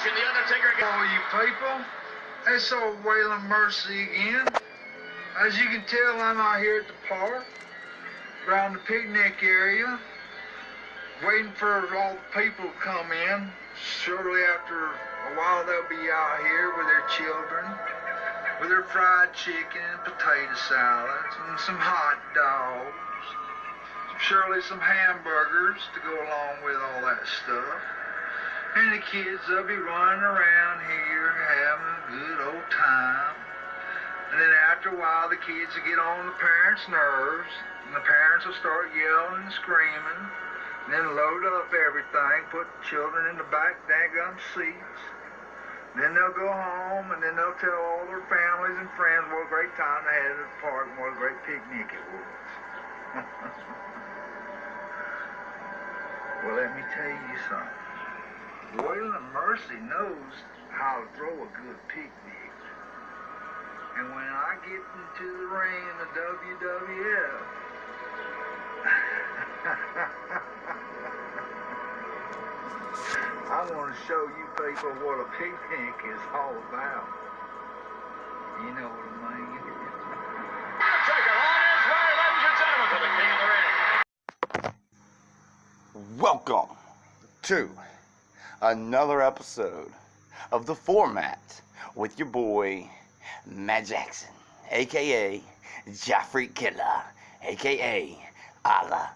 All you people, it's old Waylon Mercy again. As you can tell, I'm out here at the park, around the picnic area, waiting for all the people to come in. Shortly after a while, they'll be out here with their children, with their fried chicken and potato salads and some hot dogs, surely some hamburgers to go along with all that stuff. And the kids, they'll be running around here having a good old time. And then after a while, the kids will get on the parents' nerves, and the parents will start yelling and screaming, and then load up everything, put the children in the back daggum seats. And then they'll go home, and then they'll tell all their families and friends what a great time they had at the park and what a great picnic it was. Well, let me tell you something. Waylon Mercy knows how to throw a good picnic. And when I get into the ring in the WWF, I want to show you people what a picnic is all about. You know what I mean? Welcome to another episode of the Format with your boy Matt Jackson, aka Joffrey Killah, aka Allah,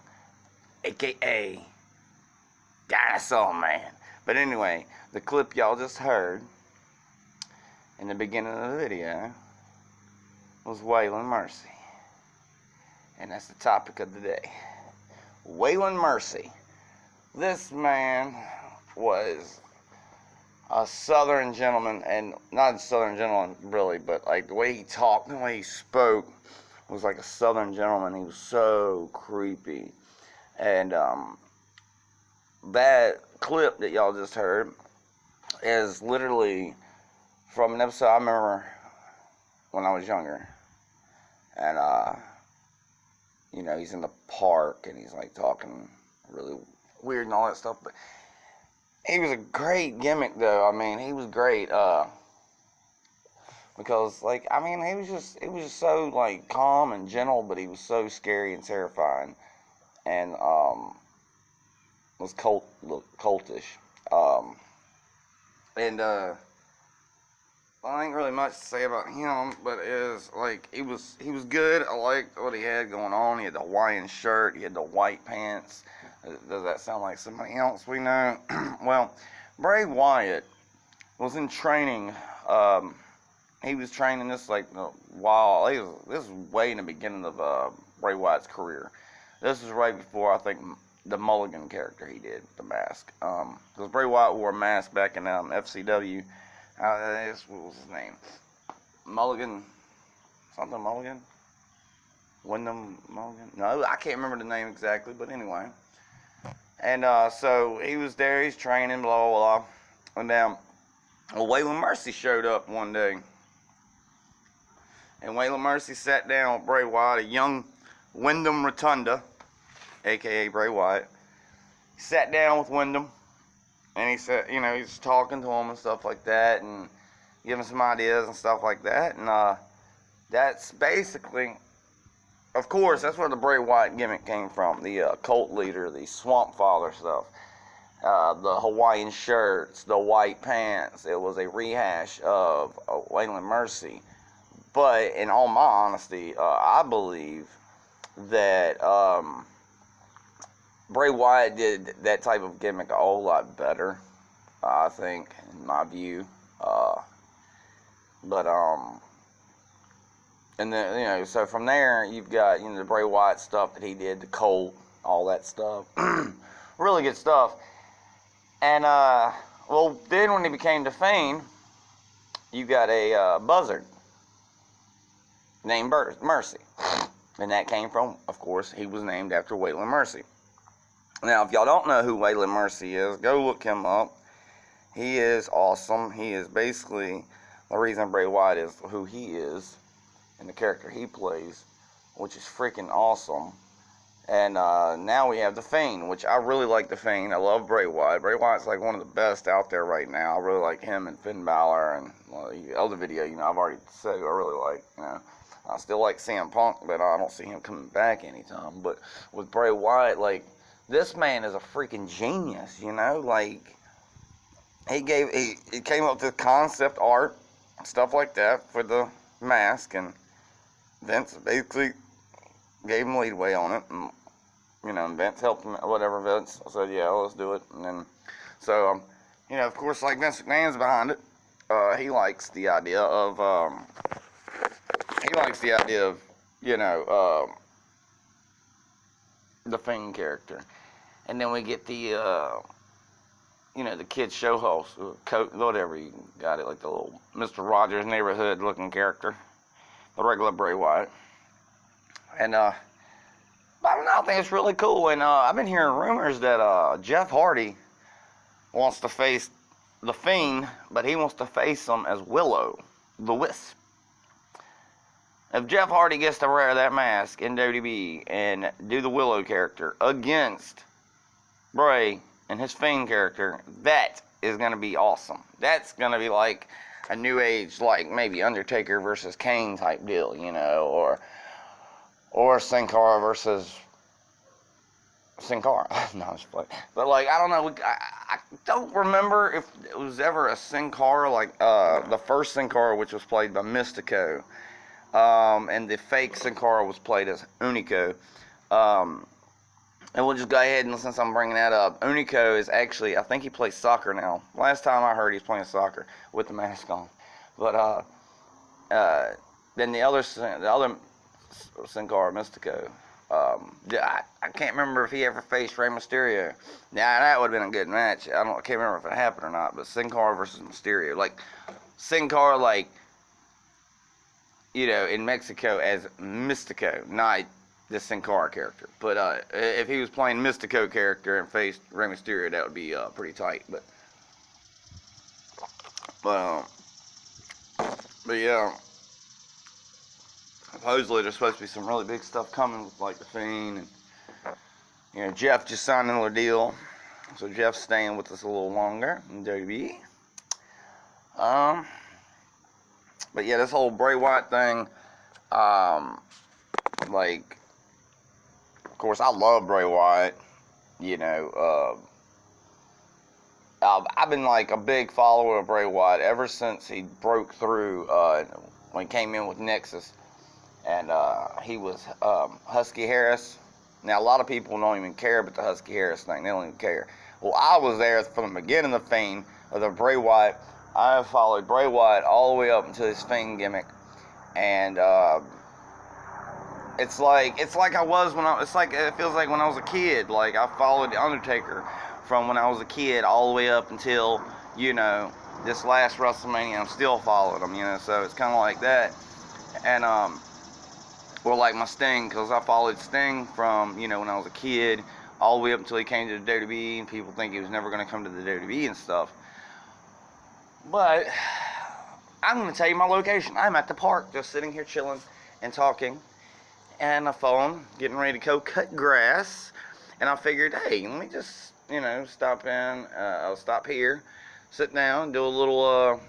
aka Dinosaur Man. But anyway, the clip y'all just heard in the beginning of the video was Waylon Mercy, and that's the topic of the day. Waylon Mercy. This man was a southern gentleman, and not a southern gentleman really, but like the way he talked, the way he spoke was like a southern gentleman. He was so creepy. And that clip that y'all just heard is literally from an episode I remember when I was younger. And you know, he's in the park and he's like talking really weird and all that stuff, but he was a great gimmick though. I mean, he was great, because like, I mean, he was just so like calm and gentle, but he was so scary and terrifying, and was cultish, and I ain't really much to say about him, but is like he was good. I liked what he had going on. He had the Hawaiian shirt, he had the white pants. Does that sound like somebody else we know? Well, Bray Wyatt was in training. He was training this like while this was way in the beginning of Bray Wyatt's career. This was right before I think the Mulligan character he did, the mask. Because Bray Wyatt wore a mask back in FCW. What was his name? Mulligan, something Mulligan? Wyndham Mulligan? No, I can't remember the name exactly, but anyway. And so he was there, he's training, blah, blah, blah. And then Waylon Mercy showed up one day. And Waylon Mercy sat down with Bray Wyatt, a young Wyndham Rotunda, a.k.a. Bray Wyatt. He sat down with Wyndham, and he said, you know, he's talking to him and stuff like that, and giving some ideas and stuff like that. And that's basically... Of course, that's where the Bray Wyatt gimmick came from. The cult leader, the Swamp Father stuff. The Hawaiian shirts, the white pants. It was a rehash of Waylon Mercy. But in all my honesty, I believe that Bray Wyatt did that type of gimmick a whole lot better, I think, in my view. And then, you know, so from there, you've got, you know, the Bray Wyatt stuff that he did, the Colt, all that stuff. Really good stuff. And, well, then when he became the Fiend, you got a buzzard named Mercy. And that came from, of course, he was named after Waylon Mercy. Now, if y'all don't know who Waylon Mercy is, go look him up. He is awesome. He is basically the reason Bray Wyatt is who he is. And the character he plays, which is freaking awesome. And now we have The Fiend, which I really like The Fiend. I love Bray Wyatt. Bray Wyatt's like one of the best out there right now. I really like him and Finn Balor, and the other video, I've already said who I really like. I still like CM Punk, but I don't see him coming back anytime. But with Bray Wyatt, like, this man is a freaking genius, like, he came up with concept art, stuff like that for the mask, and Vince basically gave him leadway on it, and Vince helped him, whatever. Vince said, yeah, let's do it. And then, so, of course, like, Vince McMahon's behind it. He likes the idea of, the Fiend character. And then we get the, the kid show host, whatever you got it, like the little Mr. Rogers neighborhood looking character, the regular Bray Wyatt. And, I think it's really cool. And, I've been hearing rumors that, Jeff Hardy wants to face the Fiend, but he wants to face him as Willow, the Wisp. If Jeff Hardy gets to wear that mask in WWE and do the Willow character against Bray and his Fiend character, that is going to be awesome. That's going to be like a new age, like maybe Undertaker versus Kane type deal, or Sin Cara versus Sin Cara. No, I'm just playing. But, like, I don't know. I don't remember if it was ever a Sin Cara, like the first Sin Cara, which was played by Mystico. And the fake Sin Cara was played as Unico. And we'll just go ahead, and since I'm bringing that up, Unico is actually, I think he plays soccer now. Last time I heard, he's playing soccer with the mask on. But then the other Sin Cara, Mystico, I can't remember if he ever faced Rey Mysterio. Now, that would have been a good match. I can't remember if it happened or not, but Sin Cara versus Mysterio. Like, Sin Cara, like, in Mexico as Mystico, not the Sin Cara character. But if he was playing Mystico character and faced Rey Mysterio, that would be pretty tight. But yeah, supposedly there's supposed to be some really big stuff coming with, like, the Fiend, and Jeff just signed another deal, so Jeff's staying with us a little longer in WWE. But yeah, this whole Bray Wyatt thing, like, of course, I love Bray Wyatt, I've been, like, a big follower of Bray Wyatt ever since he broke through, when he came in with Nexus, and he was Husky Harris. Now, a lot of people don't even care about the Husky Harris thing. They don't even care. Well, I was there from the beginning of the Fiend, of the Bray Wyatt. I have followed Bray Wyatt all the way up until his Fiend gimmick, and it's like it feels like when I was a kid. Like, I followed the Undertaker from when I was a kid all the way up until this last WrestleMania. I'm still following him, so it's kind of like that. And or like my Sting, because I followed Sting from when I was a kid all the way up until he came to the WWE, and people think he was never going to come to the WWE and stuff. But I'm going to tell you my location. I'm at the park, just sitting here chilling and talking, and a phone, getting ready to go cut grass. And I figured, hey, let me just, stop in. I'll stop here, sit down, do a little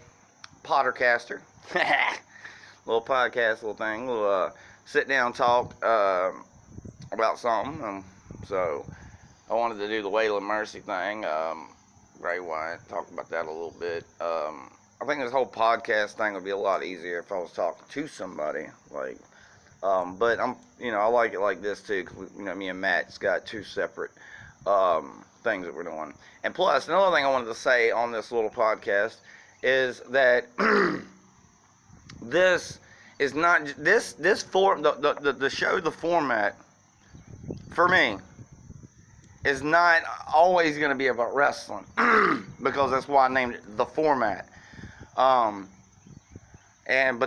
Pottercaster, little podcast, little thing, little sit down talk about something. So I wanted to do the Waylon Mercy thing. Bray Wyatt, talk about that a little bit. I think this whole podcast thing would be a lot easier if I was talking to somebody, like, but I like it like this too, because me and Matt's got two separate things that we're doing. And plus, another thing I wanted to say on this little podcast is that this is not this form, the show, the format for me is not always going to be about wrestling, because that's why I named it the Format. But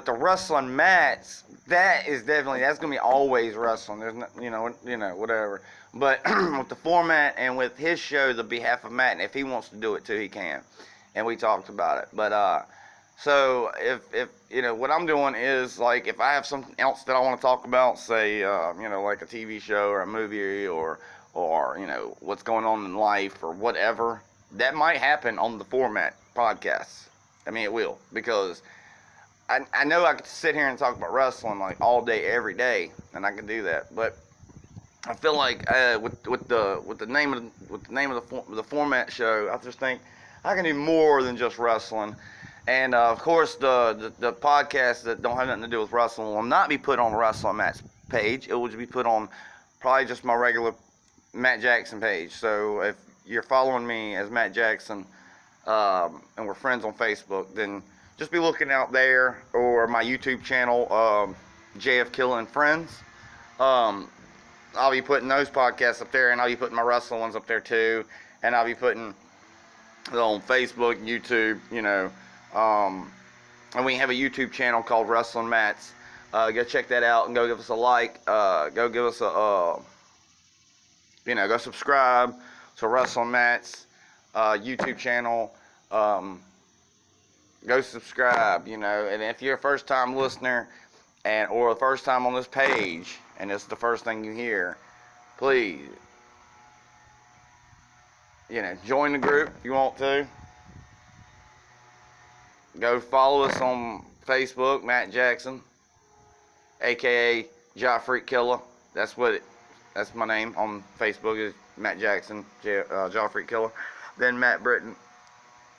the wrestling match, that's going to be always wrestling. There's no, whatever. But with the Format and with his show, the Behalf of Matt, and if he wants to do it too, he can. And we talked about it. But So if you know what I'm doing is like if I have something else that I want to talk about, say you know like a TV show or a movie or you know what's going on in life or whatever, that might happen on the Formatt podcast. I mean it will, because I know I could sit here and talk about wrestling like all day every day, and I can do that, but I feel like with the name of the Formatt show, I just think I can do more than just wrestling. And of course, the podcasts that don't have nothing to do with wrestling will not be put on Wrestling Matt's page. It will be put on probably just my regular Matt Jackson page. So if you're following me as Matt Jackson and we're friends on Facebook, then just be looking out there, or my YouTube channel, JF Killah and Friends. I'll be putting those podcasts up there, and I'll be putting my wrestling ones up there too, and I'll be putting it on Facebook, YouTube, you know. And we have a YouTube channel called Wrestling Mats. Go check that out and go give us a like. Go give us a, you know, go subscribe to Wrestling Mats YouTube channel. Go subscribe, you know. And if you're a first time listener or the first time on this page, and it's the first thing you hear, please, you know, join the group if you want to. Go follow us on Facebook, Matt Jackson, aka Killah. That's my name on Facebook, is Matt Jackson, Killah. Then Matt Britton,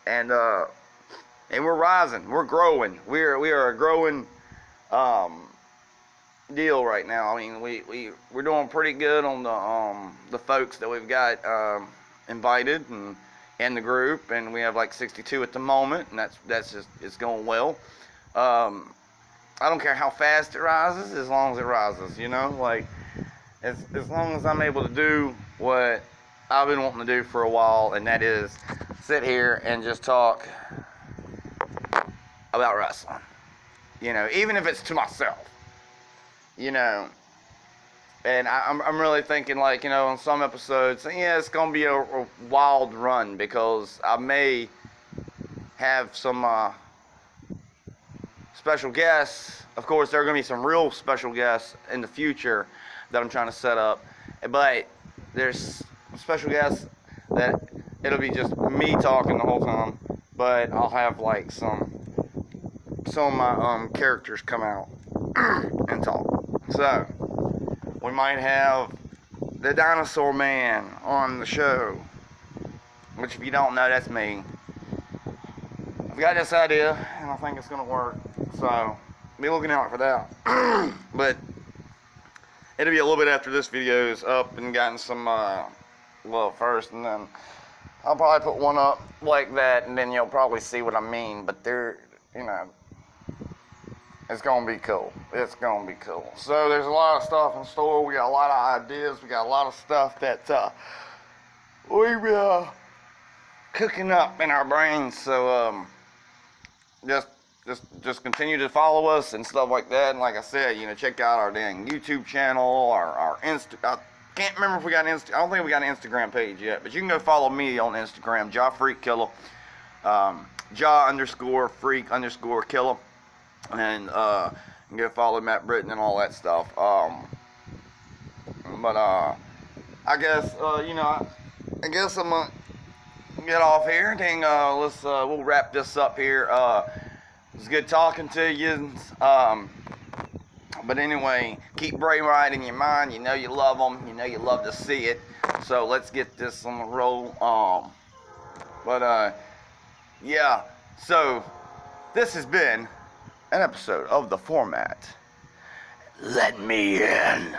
and we're rising, we're growing. We are a growing deal right now. I mean, we're doing pretty good on the folks that we've got invited and in the group, and we have like 62 at the moment, and that's just, it's going well. I don't care how fast it rises, as long as it rises, you know, like as long as I'm able to do what I've been wanting to do for a while, and that is sit here and just talk about wrestling, you know, even if it's to myself, you know. And I'm really thinking, like, you know, on some episodes, yeah, it's going to be a wild run, because I may have some special guests. Of course, there are going to be some real special guests in the future that I'm trying to set up. But there's special guests that it'll be just me talking the whole time. But I'll have, like, some of my characters come out and talk. So we might have the Dinosaur Man on the show, which, if you don't know, that's me. I've got this idea, and I think it's going to work, so be looking out for that. But it'll be a little bit after this video is up and gotten some love first, and then I'll probably put one up like that, and then you'll probably see what I mean. But they're, you know, it's going to be cool. It's going to be cool. So there's a lot of stuff in store. We got a lot of ideas. We got a lot of stuff that we're cooking up in our brains. So just continue to follow us and stuff like that. And like I said, you know, check out our dang YouTube channel, our I can't remember if we got an I don't think we got an Instagram page yet, but you can go follow me on Instagram, Killah, _freak_Killah. And you can go follow Matt Britton and all that stuff. But I guess you know, I guess I'm gonna get off here. Dang, we'll wrap this up here. It's good talking to you. But anyway, keep Bray right in your mind. You know you love them. You know you love to see it. So let's get this on the roll. Yeah. So this has been an episode of The Formatt. Let me in.